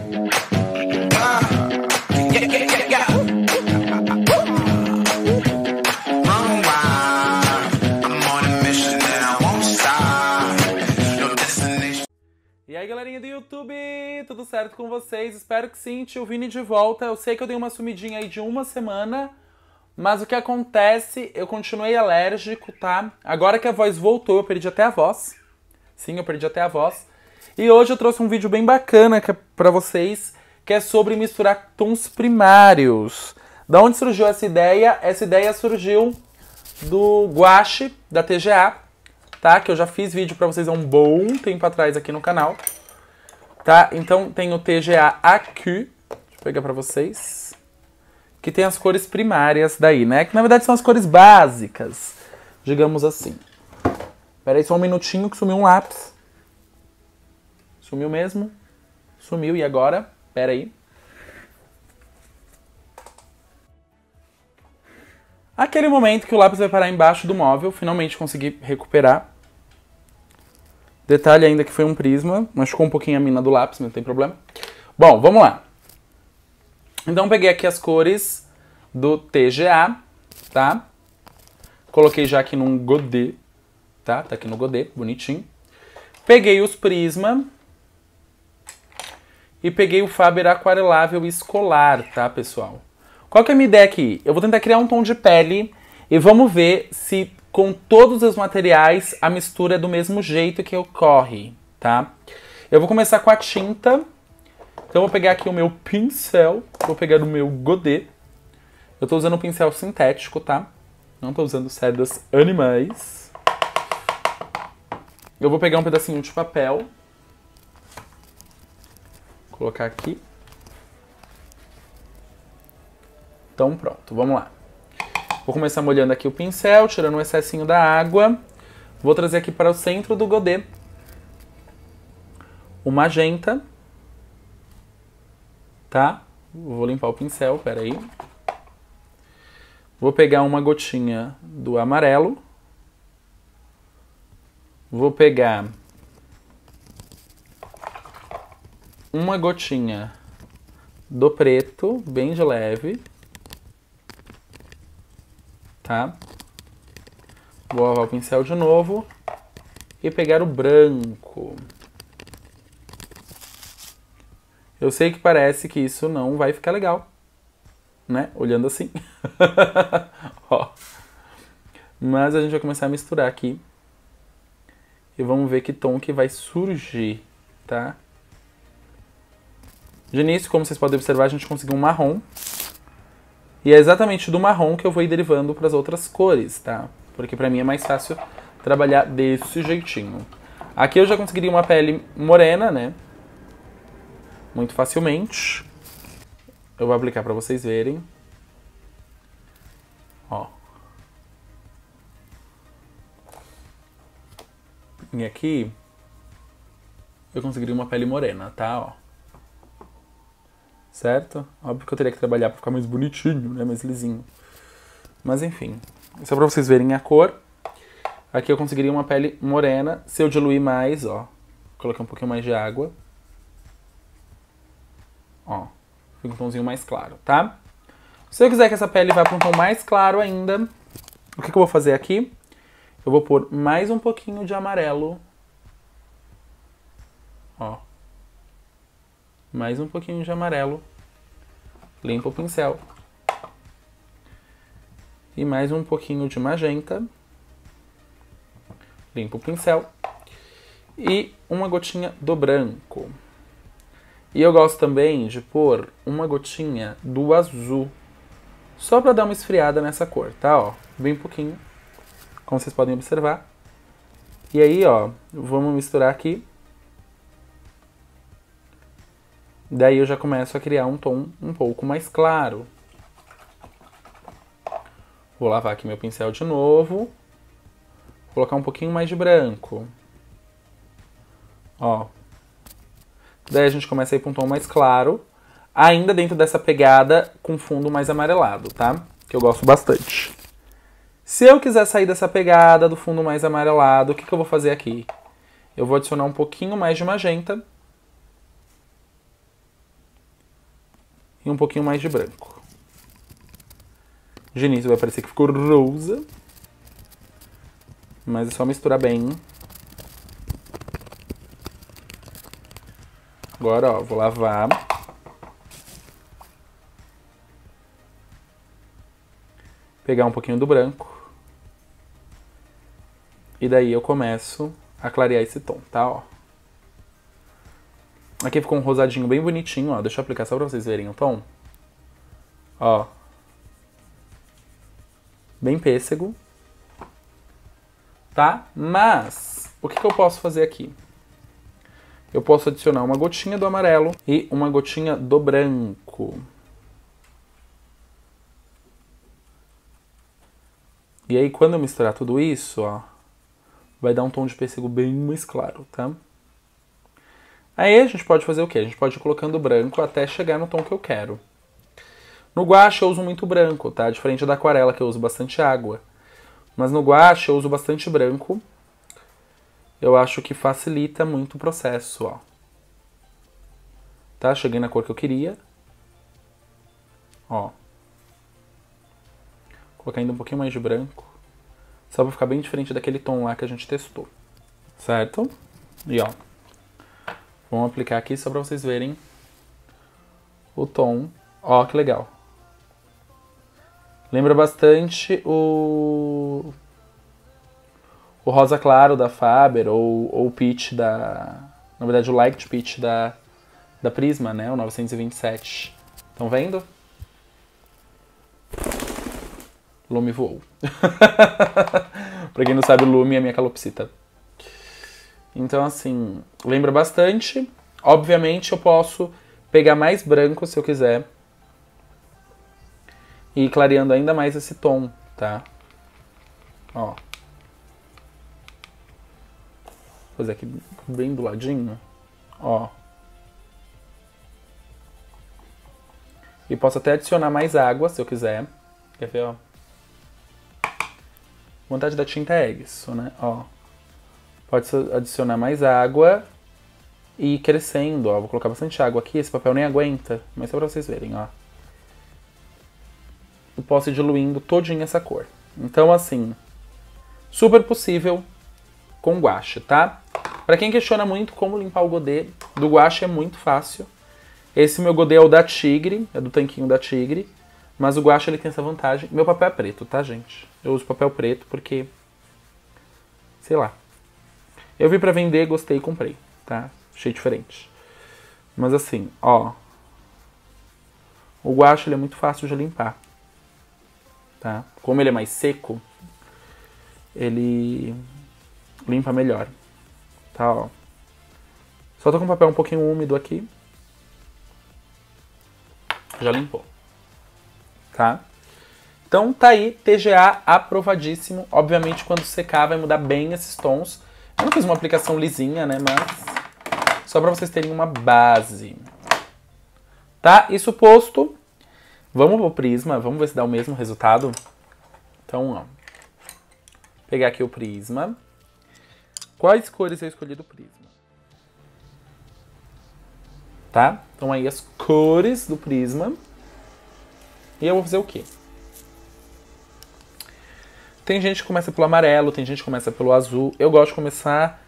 E aí, galerinha do YouTube, tudo certo com vocês? Espero que sim, tio Vini de volta. Eu sei que eu dei uma sumidinha aí de uma semana, mas o que acontece, eu continuei alérgico, tá? Agora que a voz voltou, eu perdi até a voz. Sim, eu perdi até a voz. E hoje eu trouxe um vídeo bem bacana pra vocês, que é sobre misturar tons primários. Da onde surgiu essa ideia? Essa ideia surgiu do gouache, da TGA, tá? Que eu já fiz vídeo pra vocês há um bom tempo atrás aqui no canal, tá? Então tem o TGA AQ, deixa eu pegar pra vocês, que tem as cores primárias daí, né? Que na verdade são as cores básicas, digamos assim. Pera aí só um minutinho que sumiu um lápis. Sumiu mesmo? Sumiu, e agora? Pera aí. Aquele momento que o lápis vai parar embaixo do móvel, finalmente consegui recuperar. Detalhe ainda que foi um prisma, machucou um pouquinho a mina do lápis, mas não tem problema. Bom, vamos lá. Então peguei aqui as cores do TGA, tá? Coloquei já aqui num godê, tá? Tá aqui no godê, bonitinho. Peguei os prisma e peguei o Faber Aquarelável Escolar, tá, pessoal? Qual que é a minha ideia aqui? Eu vou tentar criar um tom de pele e vamos ver se com todos os materiais a mistura é do mesmo jeito que ocorre, tá? Eu vou começar com a tinta. Então eu vou pegar aqui o meu pincel, vou pegar o meu godê. Eu tô usando um pincel sintético, tá? Não tô usando cerdas animais. Eu vou pegar um pedacinho de papel. Colocar aqui. Então pronto, vamos lá. Vou começar molhando aqui o pincel, tirando um excessinho da água. Vou trazer aqui para o centro do godê o magenta. Tá? Vou limpar o pincel, peraí. Vou pegar uma gotinha do amarelo. Vou pegar uma gotinha do preto, bem de leve. Tá? Vou lavar o pincel de novo e pegar o branco. Eu sei que parece que isso não vai ficar legal, né? Olhando assim. Ó. Mas a gente vai começar a misturar aqui. E vamos ver que tom que vai surgir, tá? De início, como vocês podem observar, a gente conseguiu um marrom. E é exatamente do marrom que eu vou ir derivando para as outras cores, tá? Porque pra mim é mais fácil trabalhar desse jeitinho. Aqui eu já conseguiria uma pele morena, né? Muito facilmente. Eu vou aplicar pra vocês verem. Ó. E aqui eu conseguiria uma pele morena, tá? Ó. Certo? Óbvio que eu teria que trabalhar pra ficar mais bonitinho, né? Mais lisinho. Mas enfim. Só pra vocês verem a cor. Aqui eu conseguiria uma pele morena. Se eu diluir mais, ó. Coloquei um pouquinho mais de água. Ó. Fica um tomzinho mais claro, tá? Se eu quiser que essa pele vá pra um tom mais claro ainda, o que eu vou fazer aqui? Eu vou pôr mais um pouquinho de amarelo. Ó. Mais um pouquinho de amarelo. Limpa o pincel. E mais um pouquinho de magenta. Limpa o pincel. E uma gotinha do branco. E eu gosto também de pôr uma gotinha do azul. Só pra dar uma esfriada nessa cor, tá? Ó, bem pouquinho. Como vocês podem observar. E aí, ó, vamos misturar aqui. Daí eu já começo a criar um tom um pouco mais claro. Vou lavar aqui meu pincel de novo. Colocar um pouquinho mais de branco. Ó. Daí a gente começa a ir para um tom mais claro. Ainda dentro dessa pegada com fundo mais amarelado, tá? Que eu gosto bastante. Se eu quiser sair dessa pegada do fundo mais amarelado, o que eu vou fazer aqui? Eu vou adicionar um pouquinho mais de magenta. e um pouquinho mais de branco. De início vai parecer que ficou rosa, mas é só misturar bem. Agora, ó, vou lavar. Pegar um pouquinho do branco. E daí eu começo a clarear esse tom, tá, ó. Aqui ficou um rosadinho bem bonitinho, ó. Deixa eu aplicar só pra vocês verem o tom. Ó. Bem pêssego. Tá? Mas, o que eu posso fazer aqui? Eu posso adicionar uma gotinha do amarelo e uma gotinha do branco. E aí, quando eu misturar tudo isso, ó, vai dar um tom de pêssego bem mais claro, tá? Aí a gente pode fazer o quê? A gente pode ir colocando branco até chegar no tom que eu quero. No guache eu uso muito branco, tá? Diferente da aquarela, que eu uso bastante água. Mas no guache eu uso bastante branco. Eu acho que facilita muito o processo, ó. Tá? Cheguei na cor que eu queria. Ó. Colocar ainda um pouquinho mais de branco. Só pra ficar bem diferente daquele tom lá que a gente testou. Certo? E ó. Vamos aplicar aqui só pra vocês verem o tom. Ó, que legal. Lembra bastante o rosa claro da Faber ou o peach da... Na verdade, o Light Peach da Prisma, né? O 927. Estão vendo? Lume voou. Pra quem não sabe, o Lume é a minha calopsita. Então, assim, lembra bastante. Obviamente, eu posso pegar mais branco se eu quiser. E ir clareando ainda mais esse tom, tá? Ó. Vou fazer aqui bem do ladinho. Ó. E posso até adicionar mais água, se eu quiser. Quer ver, ó? Vontade da tinta é isso, né? Ó. Pode adicionar mais água e ir crescendo, ó. Vou colocar bastante água aqui, esse papel nem aguenta, mas só pra vocês verem, ó. Eu posso ir diluindo todinha essa cor. Então, assim, super possível com guache, tá? Pra quem questiona muito como limpar o godê, do guache é muito fácil. Esse meu godê é o da Tigre, é do tanquinho da Tigre, mas o guache ele tem essa vantagem. Meu papel é preto, tá, gente? Eu uso papel preto porque, sei lá. Eu vi pra vender, gostei e comprei, tá? Achei diferente. Mas assim, ó. O guache ele é muito fácil de limpar, tá? Como ele é mais seco, ele limpa melhor, tá, ó. Só tô com o papel um pouquinho úmido aqui. Já limpou, tá? Então tá aí, TGA aprovadíssimo. Obviamente quando secar vai mudar bem esses tons. Eu não fiz uma aplicação lisinha, né, mas só pra vocês terem uma base. Tá? Isso posto, vamos pro prisma, vamos ver se dá o mesmo resultado. Então, ó, pegar aqui o prisma. Quais cores eu escolhi do prisma? Tá? Então aí as cores do prisma. E eu vou fazer o quê? Tem gente que começa pelo amarelo, tem gente que começa pelo azul. Eu gosto de começar...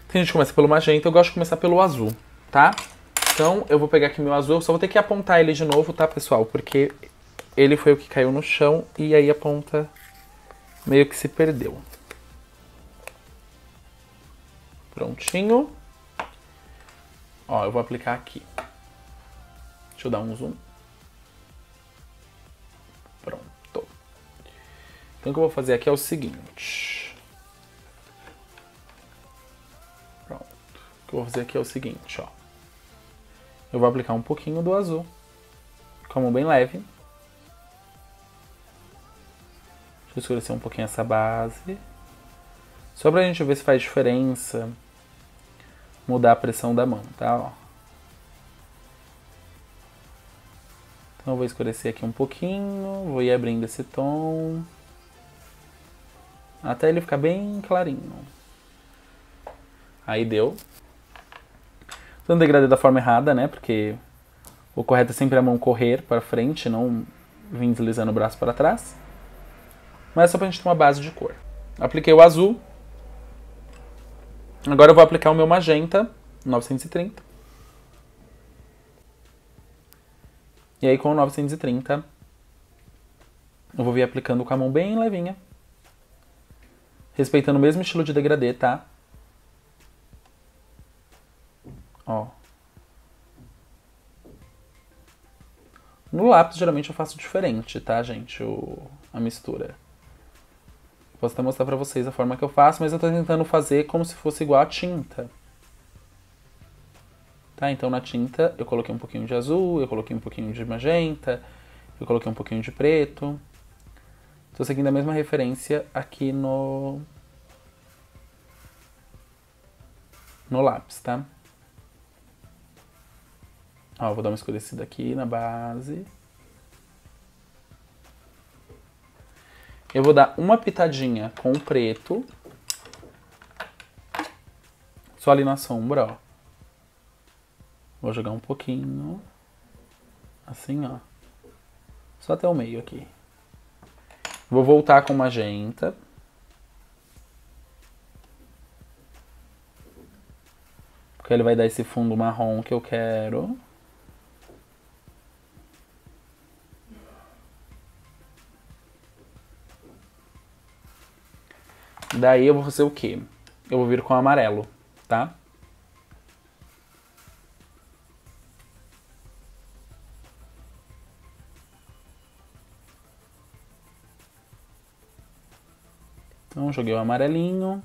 Tem gente que começa pelo magenta, eu gosto de começar pelo azul, tá? Então eu vou pegar aqui meu azul, eu só vou ter que apontar ele de novo, tá, pessoal? Porque ele foi o que caiu no chão e aí a ponta meio que se perdeu. Prontinho. Ó, eu vou aplicar aqui. Deixa eu dar um zoom. Pronto. Então o que eu vou fazer aqui é o seguinte. Pronto. O que eu vou fazer aqui é o seguinte, ó. Eu vou aplicar um pouquinho do azul. Com a mão bem leve. Deixa eu escurecer um pouquinho essa base. Só pra gente ver se faz diferença mudar a pressão da mão, tá? Ó. Então eu vou escurecer aqui um pouquinho, vou ir abrindo esse tom, até ele ficar bem clarinho. Aí deu. Tô no degradê da forma errada, né? Porque O correto é sempre a mão correr para frente, não vir deslizando o braço para trás. Mas é só pra gente ter uma base de cor. Apliquei o azul. Agora eu vou aplicar o meu magenta, 930. E aí com o 930, eu vou vir aplicando com a mão bem levinha. Respeitando o mesmo estilo de degradê, tá? Ó. No lápis, geralmente eu faço diferente, tá, gente? A mistura. Posso até mostrar pra vocês a forma que eu faço, mas eu tô tentando fazer como se fosse igual a tinta. Tá, então na tinta eu coloquei um pouquinho de azul, eu coloquei um pouquinho de magenta, eu coloquei um pouquinho de preto. Tô seguindo a mesma referência aqui no lápis, tá? Ó, vou dar uma escurecida aqui na base. Eu vou dar uma pitadinha com o preto. Só ali na sombra, ó. Vou jogar um pouquinho. Assim, ó. Só até o meio aqui. Vou voltar com magenta. Porque ele vai dar esse fundo marrom que eu quero. Daí eu vou fazer o quê? Eu vou vir com amarelo, tá? Então, joguei o amarelinho.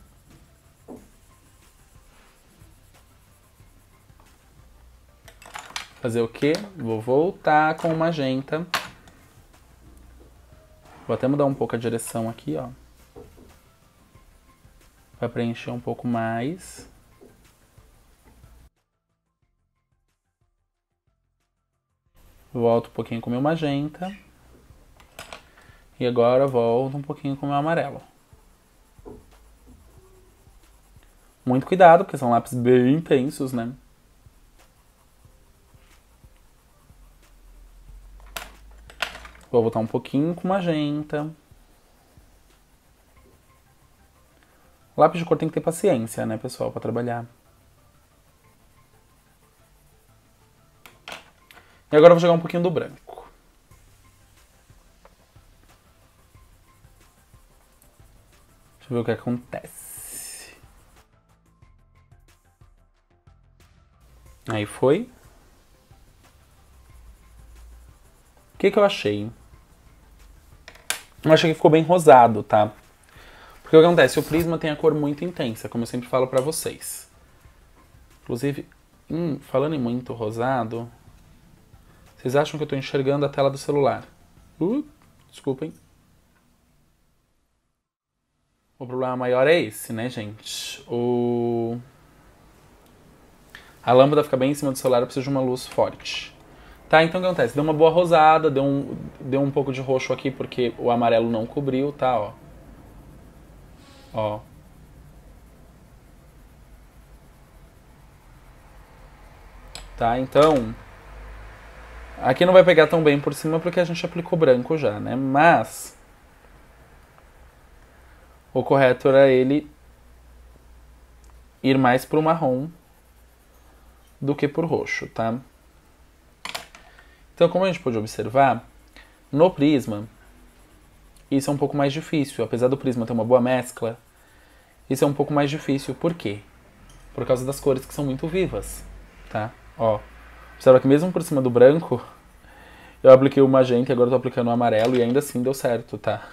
Fazer o quê? Vou voltar com o magenta. Vou até mudar um pouco a direção aqui, ó. Pra preencher um pouco mais. Volto um pouquinho com o meu magenta. E agora volto um pouquinho com o meu amarelo. Muito cuidado, porque são lápis bem intensos, né? Vou voltar um pouquinho com magenta. Lápis de cor tem que ter paciência, né, pessoal, pra trabalhar. E agora eu vou jogar um pouquinho do branco. Deixa eu ver o que acontece. Aí foi. O que eu achei? Eu achei que ficou bem rosado, tá? Porque o que acontece? O prisma tem a cor muito intensa, como eu sempre falo pra vocês. Inclusive, falando em muito rosado, vocês acham que eu tô enxergando a tela do celular? Desculpem. O problema maior é esse, né, gente? A lâmpada fica bem em cima do celular, eu preciso de uma luz forte. Tá, então o que acontece? Deu uma boa rosada, deu um pouco de roxo aqui porque o amarelo não cobriu, tá, ó. Ó. Tá, então... Aqui não vai pegar tão bem por cima porque a gente aplicou branco já, né? Mas... O correto era ele ir mais pro marrom do que pro roxo, tá? Então, como a gente pode observar, no prisma, isso é um pouco mais difícil. Apesar do prisma ter uma boa mescla, isso é um pouco mais difícil. Por quê? Por causa das cores que são muito vivas, tá? Ó, observa que mesmo por cima do branco, eu apliquei o magenta e agora eu tô aplicando o amarelo e ainda assim deu certo, tá?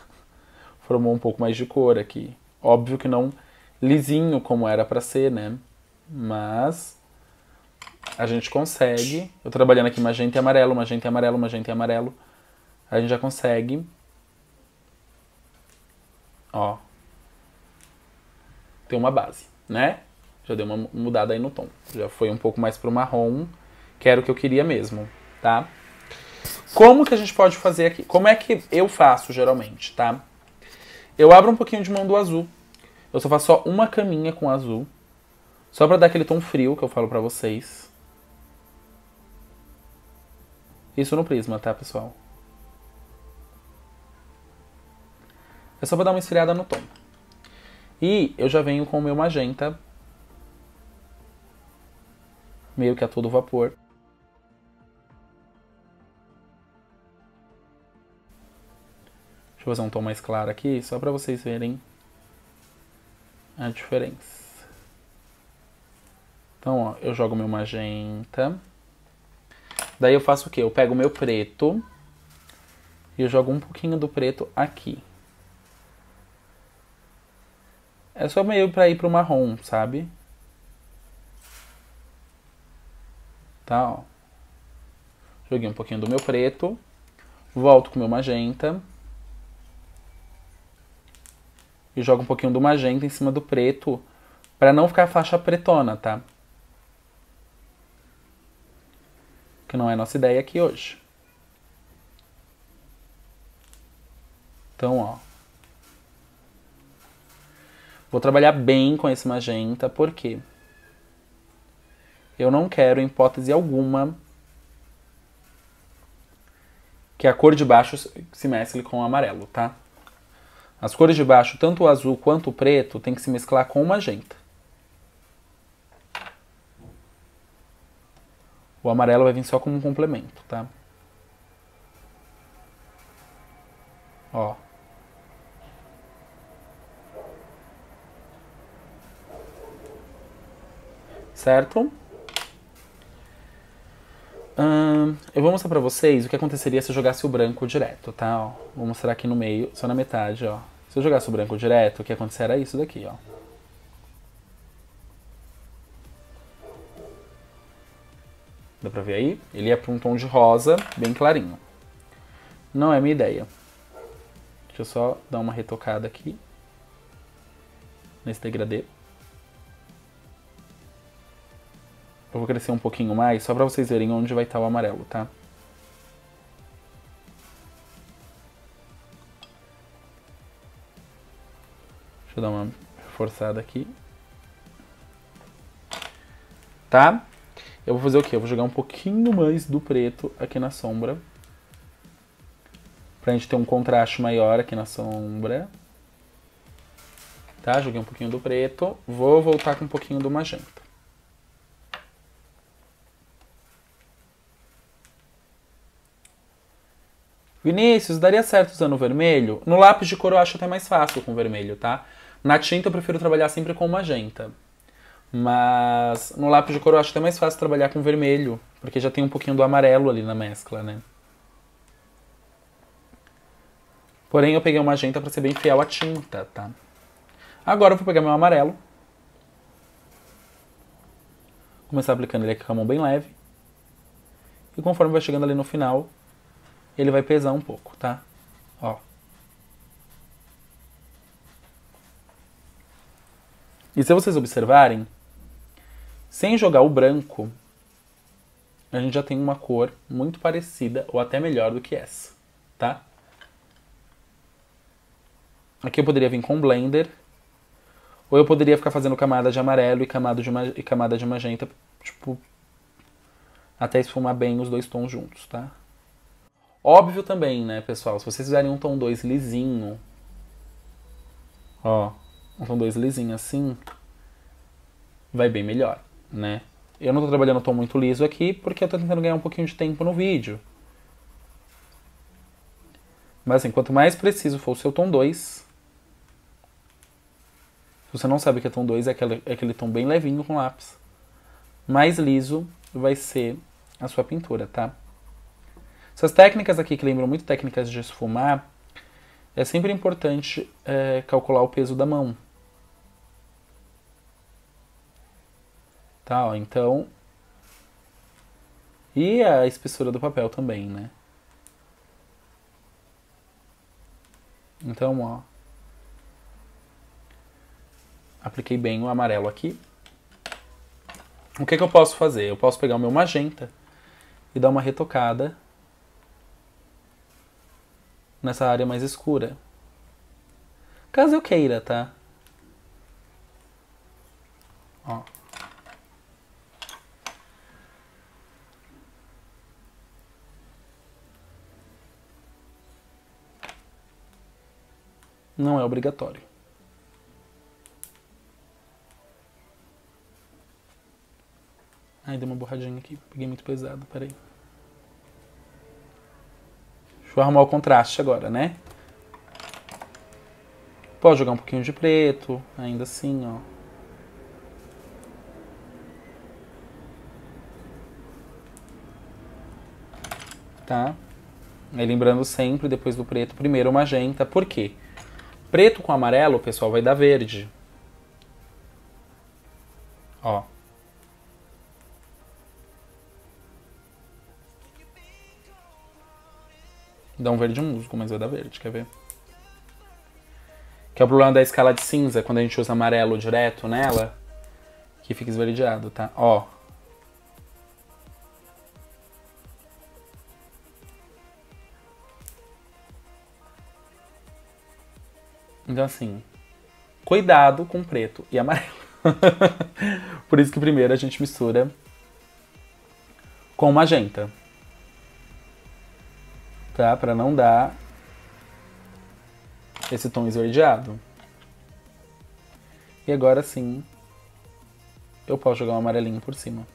Formou um pouco mais de cor aqui. Óbvio que não lisinho como era pra ser, né? Mas a gente consegue. Eu tô trabalhando aqui magenta e amarelo, magenta e amarelo, magenta e amarelo. A gente já consegue. Ó. Ter uma base, né? Já deu uma mudada aí no tom. Já foi um pouco mais pro marrom, que era o que eu queria mesmo, tá? Como que a gente pode fazer aqui? Como é que eu faço, geralmente, tá? Eu abro um pouquinho de mão do azul. Eu só faço só uma caminha com azul. Só pra dar aquele tom frio que eu falo pra vocês. Isso no Prisma, tá, pessoal? É só pra dar uma esfriada no tom. E eu já venho com o meu magenta, meio que a todo vapor. Deixa eu fazer um tom mais claro aqui, só pra vocês verem a diferença. Então, ó, eu jogo meu magenta. Daí eu faço o quê? Eu pego o meu preto e eu jogo um pouquinho do preto aqui. É só meio pra ir pro marrom, sabe? Tá, ó. Joguei um pouquinho do meu preto. Volto com o meu magenta. E jogo um pouquinho do magenta em cima do preto. Pra não ficar a faixa pretona, tá? Que não é a nossa ideia aqui hoje. Então, ó. Vou trabalhar bem com esse magenta, por quê? Eu não quero, em hipótese alguma, que a cor de baixo se mescle com o amarelo, tá? As cores de baixo, tanto o azul quanto o preto, tem que se mesclar com o magenta. O amarelo vai vir só como um complemento, tá? Ó. Certo? Eu vou mostrar pra vocês o que aconteceria se eu jogasse o branco direto, tá? Ó, vou mostrar aqui no meio, só na metade, ó. Se eu jogasse o branco direto, o que ia acontecer era isso daqui, ó. Dá pra ver aí? Ele ia pra um tom de rosa, bem clarinho. Não é minha ideia. Deixa eu só dar uma retocada aqui. Nesse degradê. Eu vou crescer um pouquinho mais, só pra vocês verem onde vai estar o amarelo, tá? Deixa eu dar uma reforçada aqui. Tá? Eu vou fazer o quê? Eu vou jogar um pouquinho mais do preto aqui na sombra. Pra gente ter um contraste maior aqui na sombra. Tá? Joguei um pouquinho do preto. Vou voltar com um pouquinho do magenta. Vinícius, daria certo usando o vermelho? No lápis de cor eu acho até mais fácil com vermelho, tá? Na tinta eu prefiro trabalhar sempre com magenta. Mas no lápis de cor eu acho até mais fácil trabalhar com vermelho, porque já tem um pouquinho do amarelo ali na mescla, né? Porém eu peguei o magenta pra ser bem fiel à tinta, tá? Agora eu vou pegar meu amarelo. Começar aplicando ele aqui com a mão bem leve. E conforme vai chegando ali no final, ele vai pesar um pouco, tá? Ó. E se vocês observarem, sem jogar o branco, a gente já tem uma cor muito parecida, ou até melhor do que essa, tá? Aqui eu poderia vir com blender, ou eu poderia ficar fazendo camada de amarelo e camada de magenta, tipo, até esfumar bem os dois tons juntos, tá? Óbvio também, né, pessoal, se vocês fizerem um tom 2 lisinho, ó, um tom 2 lisinho assim, vai bem melhor, né? Eu não tô trabalhando o tom muito liso aqui, porque eu tô tentando ganhar um pouquinho de tempo no vídeo. Mas assim, quanto mais preciso for o seu tom 2, se você não sabe que é tom 2, é aquele tom bem levinho com lápis, mais liso vai ser a sua pintura, tá? Essas técnicas aqui, que lembram muito técnicas de esfumar, é sempre importante calcular o peso da mão. Tá, ó, então... E a espessura do papel também, né? Então, ó... Apliquei bem o amarelo aqui. O que eu posso fazer? Eu posso pegar o meu magenta e dar uma retocada nessa área mais escura. Caso eu queira, tá? Ó. Não é obrigatório. Ai, deu uma borradinha aqui. Peguei muito pesado, peraí. Deixa eu arrumar o contraste agora, né? Pode jogar um pouquinho de preto, ainda assim, ó. Tá? Aí lembrando sempre, depois do preto, primeiro o magenta. Por quê? Preto com amarelo, pessoal, vai dar verde. Ó. Dá um verde musgo, mas vai dar verde, quer ver? Que é o problema da escala de cinza, quando a gente usa amarelo direto nela, que fica esverdeado, tá? Ó. Então assim, cuidado com preto e amarelo. Por isso que primeiro a gente mistura com magenta. Tá? Pra não dar esse tom esverdeado. E agora sim, eu posso jogar um amarelinho por cima.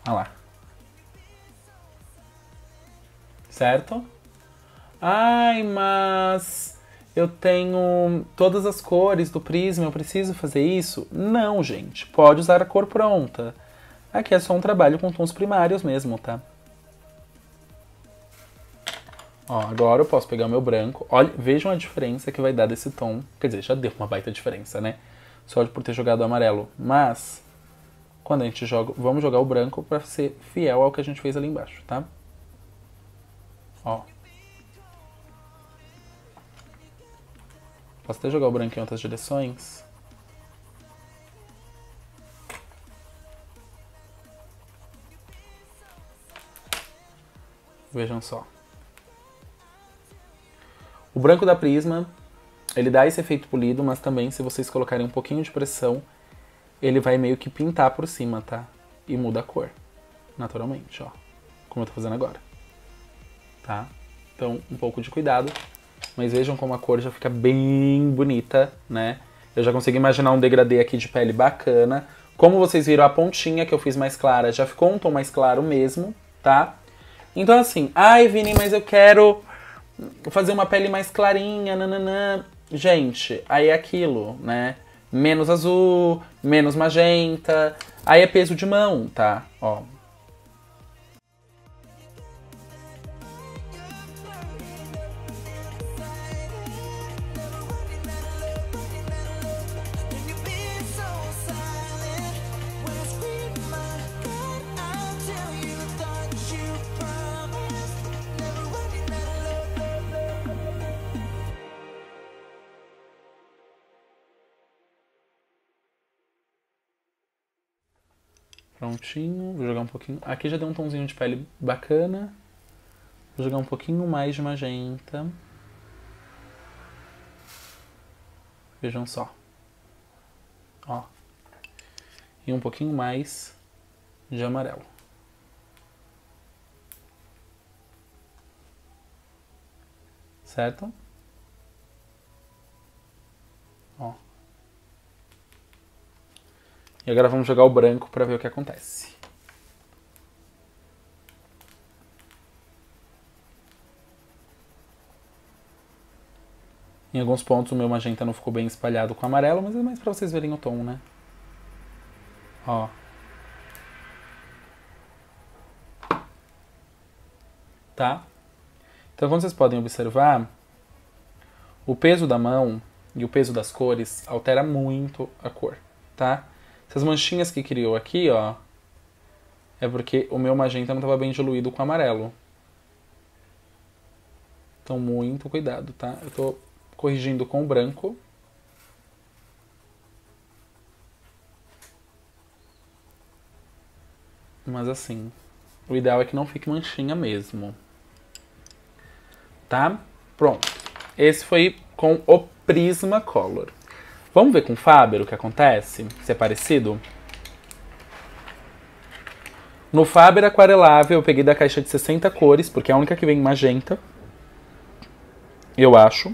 Olha lá. Certo? Ai, mas eu tenho todas as cores do Prisma, eu preciso fazer isso? Não, gente. Pode usar a cor pronta. Aqui é só um trabalho com tons primários mesmo, tá? Ó, agora eu posso pegar o meu branco. Olha, vejam a diferença que vai dar desse tom. Quer dizer, já deu uma baita diferença, né? Só por ter jogado o amarelo. Mas, quando a gente joga... Vamos jogar o branco pra ser fiel ao que a gente fez ali embaixo, tá? Ó. Posso até jogar o branco em outras direções. Vejam só. O branco da Prisma, ele dá esse efeito polido, mas também se vocês colocarem um pouquinho de pressão, ele vai meio que pintar por cima, tá? E muda a cor, naturalmente, ó. Como eu tô fazendo agora. Tá? Então, um pouco de cuidado. Mas vejam como a cor já fica bem bonita, né? Eu já consigo imaginar um degradê aqui de pele bacana. Como vocês viram, a pontinha que eu fiz mais clara já ficou um tom mais claro mesmo, tá? Então assim, ai Vini, mas eu quero fazer uma pele mais clarinha, nananã. Gente, aí é aquilo, né? Menos azul, menos magenta. Aí é peso de mão, tá? Ó. Prontinho, vou jogar um pouquinho. Aqui já deu um tomzinho de pele bacana. Vou jogar um pouquinho mais de magenta. Vejam só. Ó. E um pouquinho mais de amarelo. Certo? Ó. E agora vamos jogar o branco para ver o que acontece. Em alguns pontos o meu magenta não ficou bem espalhado com o amarelo, mas é mais para vocês verem o tom, né? Ó. Tá? Então, como vocês podem observar, o peso da mão e o peso das cores altera muito a cor, tá? Essas manchinhas que criou aqui, ó, é porque o meu magenta não estava bem diluído com o amarelo. Então, muito cuidado, tá? Eu tô corrigindo com o branco. Mas assim, o ideal é que não fique manchinha mesmo. Tá? Pronto. Esse foi com o Prismacolor. Vamos ver com o Faber o que acontece? Se é parecido? No Faber Aquarelável eu peguei da caixa de 60 cores, porque é a única que vem em magenta. Eu acho.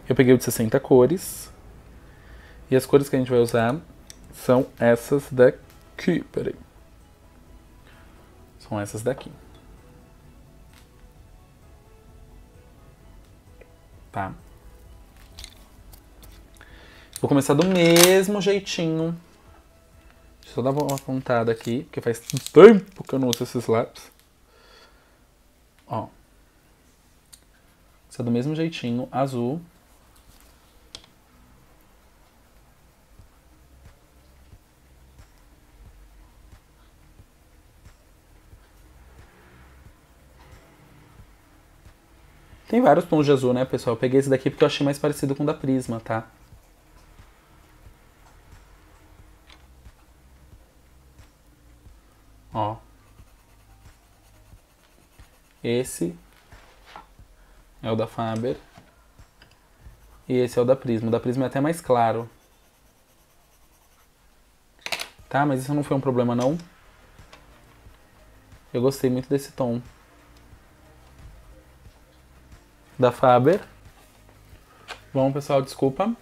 Eu peguei o de 60 cores. E as cores que a gente vai usar são essas daqui. Peraí. São essas daqui. Tá? Vou começar do mesmo jeitinho. Deixa eu só dar uma apontada aqui, porque faz tempo que eu não uso esses lápis. Ó. Começar do mesmo jeitinho, azul. Tem vários tons de azul, né, pessoal? Eu peguei esse daqui porque eu achei mais parecido com o da Prisma, tá? Ó. Esse é o da Faber. E esse é o da Prisma. O da Prisma é até mais claro. Tá? Mas isso não foi um problema, não. Eu gostei muito desse tom. Da Faber. Bom, pessoal, desculpa.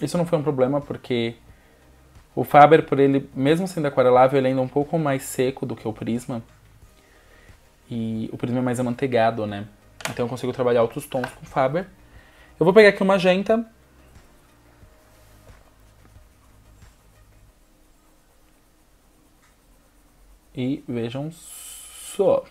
Isso não foi um problema porque o Faber, por ele, mesmo sendo aquarelável, ele ainda é um pouco mais seco do que o Prisma. E o Prisma é mais amanteigado, né? Então eu consigo trabalhar outros tons com o Faber. Eu vou pegar aqui o magenta. E vejam só.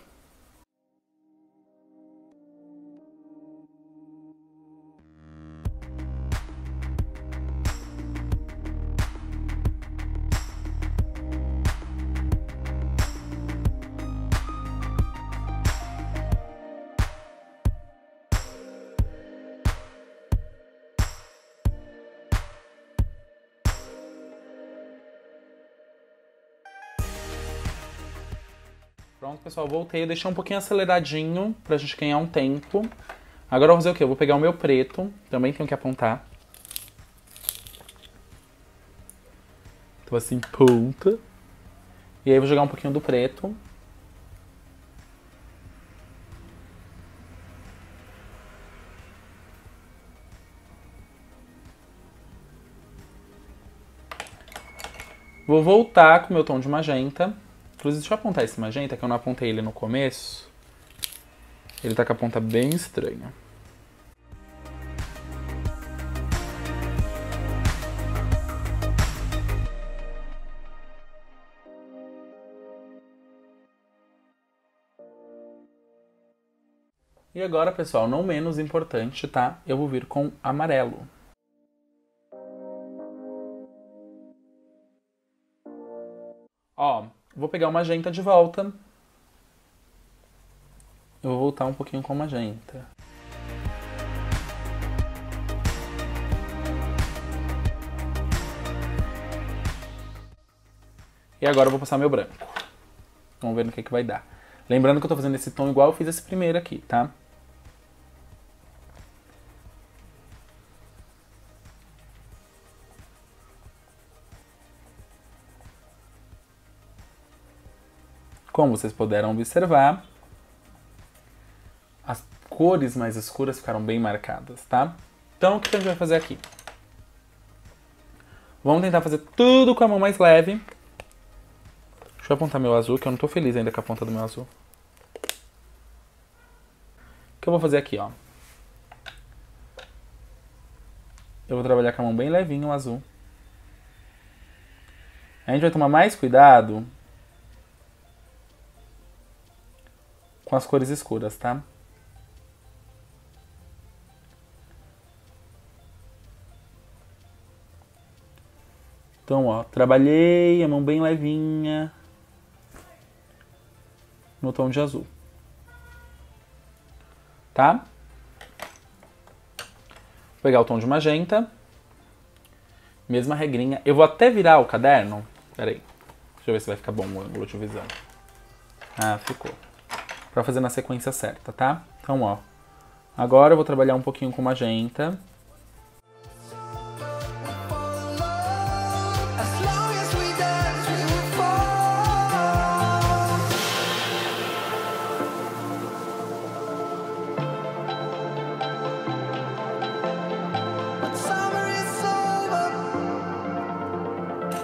Pronto, pessoal, voltei. Eu deixei um pouquinho aceleradinho pra gente ganhar um tempo. Agora eu vou fazer o quê? Eu vou pegar o meu preto. Também tenho que apontar. Então assim, ponta. E aí eu vou jogar um pouquinho do preto. Vou voltar com o meu tom de magenta. Inclusive, deixa eu apontar esse magenta, que eu não apontei ele no começo. Ele tá com a ponta bem estranha. E agora, pessoal, não menos importante, tá? Eu vou vir com amarelo. Ó, vou pegar o magenta de volta. Eu vou voltar um pouquinho com o magenta. E agora eu vou passar meu branco. Vamos ver no que vai dar. Lembrando que eu tô fazendo esse tom igual eu fiz esse primeiro aqui, tá? Como vocês puderam observar, as cores mais escuras ficaram bem marcadas, tá? Então, o que a gente vai fazer aqui? Vamos tentar fazer tudo com a mão mais leve. Deixa eu apontar meu azul, que eu não tô feliz ainda com a ponta do meu azul. O que eu vou fazer aqui, ó? Eu vou trabalhar com a mão bem levinho o azul. A gente vai tomar mais cuidado com as cores escuras, tá? Então, ó, trabalhei a mão bem levinha no tom de azul. Tá? Vou pegar o tom de magenta. Mesma regrinha. Eu vou até virar o caderno. Pera aí. Deixa eu ver se vai ficar bom o ângulo de visão. Ah, ficou. Pra fazer na sequência certa, tá? Então, ó. Agora eu vou trabalhar um pouquinho com magenta.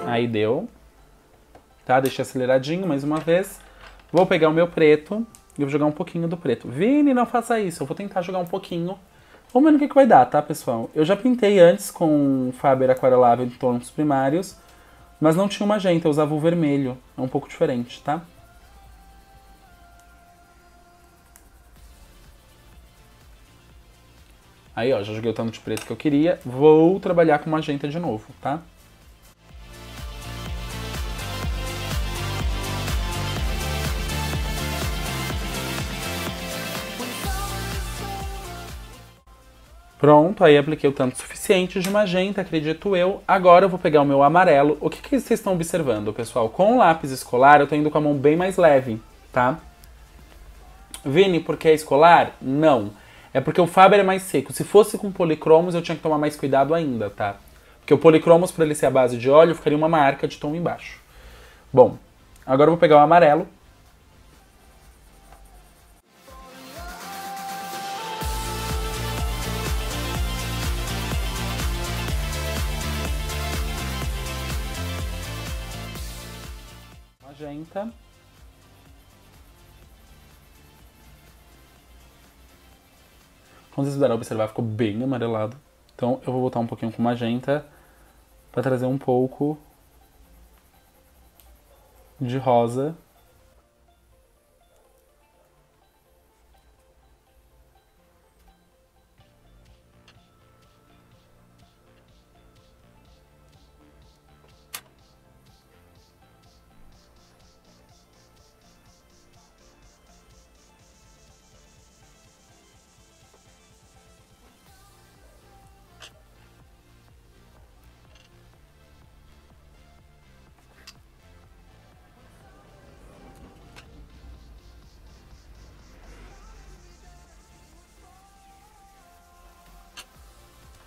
Aí deu. Tá? Deixei aceleradinho mais uma vez. Vou pegar o meu preto e vou jogar um pouquinho do preto. Vini, não faça isso. Eu vou tentar jogar um pouquinho. Vamos ver no que vai dar, tá, pessoal? Eu já pintei antes com Faber aquarelável em tons primários, mas não tinha o magenta, eu usava o vermelho. É um pouco diferente, tá? Aí, ó, já joguei o tanto de preto que eu queria. Vou trabalhar com magenta de novo, tá? Pronto, aí apliquei o tanto suficiente de magenta, acredito eu. Agora eu vou pegar o meu amarelo. O que vocês estão observando, pessoal? Com o lápis escolar eu tô indo com a mão bem mais leve, tá? Vini, porque é escolar? Não. É porque o Faber é mais seco. Se fosse com policromos eu tinha que tomar mais cuidado ainda, tá? Porque o policromos, para ele ser a base de óleo, ficaria uma marca de tom embaixo. Bom, agora eu vou pegar o amarelo. Magenta. Como vocês puderam observar, ficou bem amarelado. Então eu vou botar um pouquinho com magenta para trazer um pouco de rosa.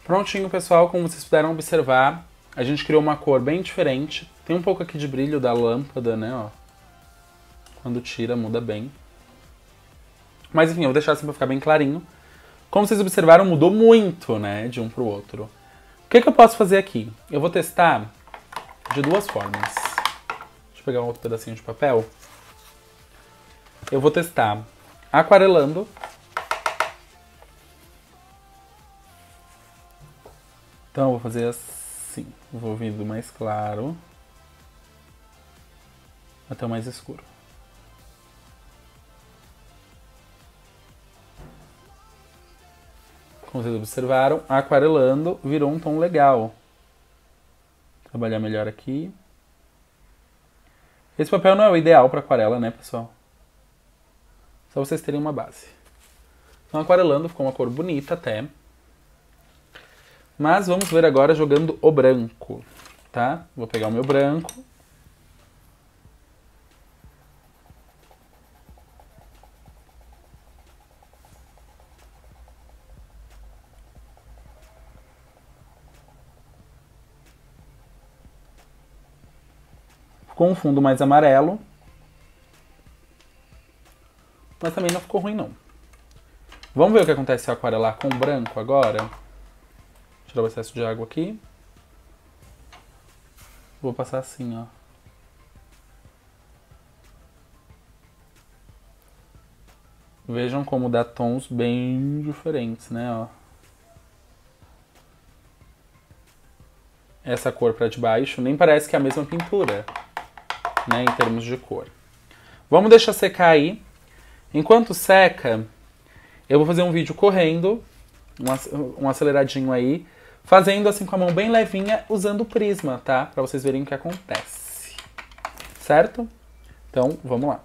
Prontinho, pessoal, como vocês puderam observar, a gente criou uma cor bem diferente. Tem um pouco aqui de brilho da lâmpada, né, ó. Quando tira, muda bem. Mas enfim, eu vou deixar assim pra ficar bem clarinho. Como vocês observaram, mudou muito, né, de um pro outro. O que eu posso fazer aqui? Eu vou testar de duas formas. Deixa eu pegar um outro pedacinho de papel. Eu vou testar aquarelando. Então eu vou fazer assim, vou vir do mais claro até o mais escuro. Como vocês observaram, aquarelando virou um tom legal. Vou trabalhar melhor aqui. Esse papel não é o ideal para aquarela, né, pessoal? Só vocês terem uma base. Então aquarelando ficou uma cor bonita até. Mas vamos ver agora jogando o branco, tá? Vou pegar o meu branco. Ficou um fundo mais amarelo. Mas também não ficou ruim, não. Vamos ver o que acontece se eu aquarelar com branco agora? Tirar o excesso de água aqui. Vou passar assim, ó. Vejam como dá tons bem diferentes, né, ó. Essa cor pra de baixo nem parece que é a mesma pintura, né, em termos de cor. Vamos deixar secar aí. Enquanto seca, eu vou fazer um vídeo correndo, um aceleradinho aí, fazendo assim com a mão bem levinha, usando o prisma, tá? Pra vocês verem o que acontece. Certo? Então, vamos lá.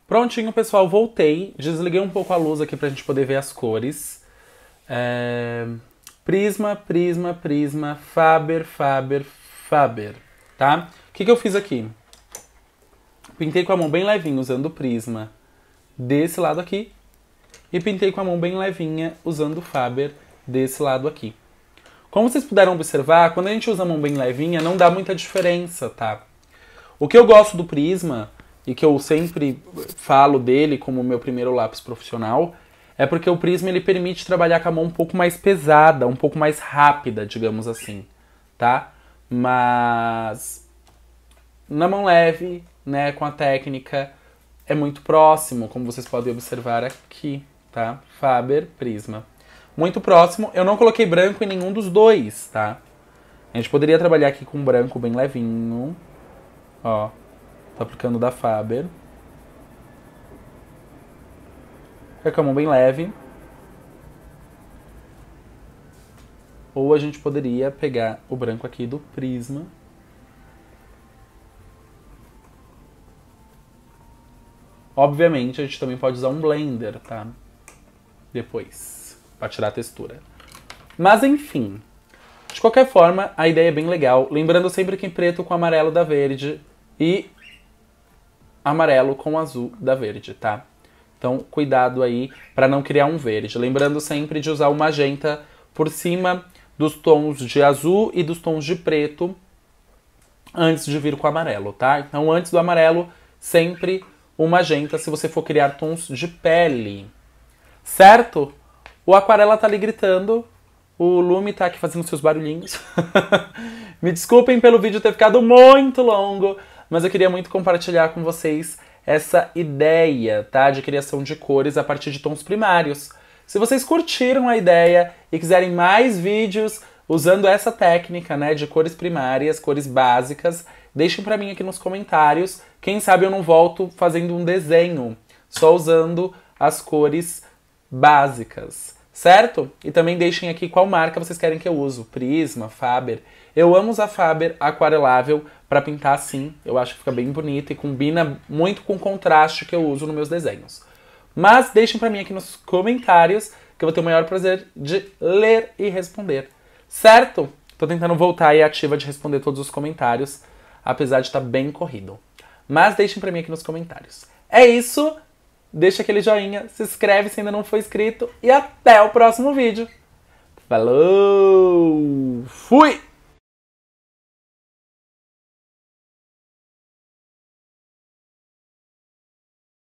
Prontinho, pessoal, voltei. Desliguei um pouco a luz aqui pra gente poder ver as cores. Prisma, prisma, prisma, Faber, Faber, Faber, tá? O que eu fiz aqui? Pintei com a mão bem levinha usando o prisma desse lado aqui. E pintei com a mão bem levinha usando o Faber desse lado aqui. Como vocês puderam observar, quando a gente usa a mão bem levinha, não dá muita diferença, tá? O que eu gosto do prisma, e que eu sempre falo dele como meu primeiro lápis profissional, é porque o prisma ele permite trabalhar com a mão um pouco mais pesada, um pouco mais rápida, digamos assim, tá? Mas na mão leve, né, com a técnica, é muito próximo, como vocês podem observar aqui, tá? Faber, prisma. Muito próximo. Eu não coloquei branco em nenhum dos dois, tá? A gente poderia trabalhar aqui com branco bem levinho. Ó, tô aplicando da Faber. Com a mão bem leve. Ou a gente poderia pegar o branco aqui do prisma. Obviamente, a gente também pode usar um blender, tá? Depois, pra tirar a textura. Mas, enfim. De qualquer forma, a ideia é bem legal. Lembrando sempre que em preto com amarelo da verde e amarelo com azul da verde, tá? Então, cuidado aí pra não criar um verde. Lembrando sempre de usar o magenta por cima dos tons de azul e dos tons de preto antes de vir com o amarelo, tá? Então, antes do amarelo, sempre o magenta se você for criar tons de pele. Certo? O aquarela tá ali gritando. O Lume tá aqui fazendo seus barulhinhos. Me desculpem pelo vídeo ter ficado muito longo, mas eu queria muito compartilhar com vocês essa ideia, tá? De criação de cores a partir de tons primários. Se vocês curtiram a ideia e quiserem mais vídeos usando essa técnica, né, de cores primárias, cores básicas, deixem pra mim aqui nos comentários. Quem sabe eu não volto fazendo um desenho, só usando as cores básicas, certo? E também deixem aqui qual marca vocês querem que eu use, Prisma, Faber. Eu amo usar Faber aquarelável pra pintar assim, eu acho que fica bem bonito e combina muito com o contraste que eu uso nos meus desenhos. Mas deixem pra mim aqui nos comentários, que eu vou ter o maior prazer de ler e responder. Certo? Tô tentando voltar aí ativa de responder todos os comentários, apesar de estar bem corrido. Mas deixem pra mim aqui nos comentários. É isso! Deixa aquele joinha, se inscreve se ainda não for inscrito e até o próximo vídeo. Falou! Fui!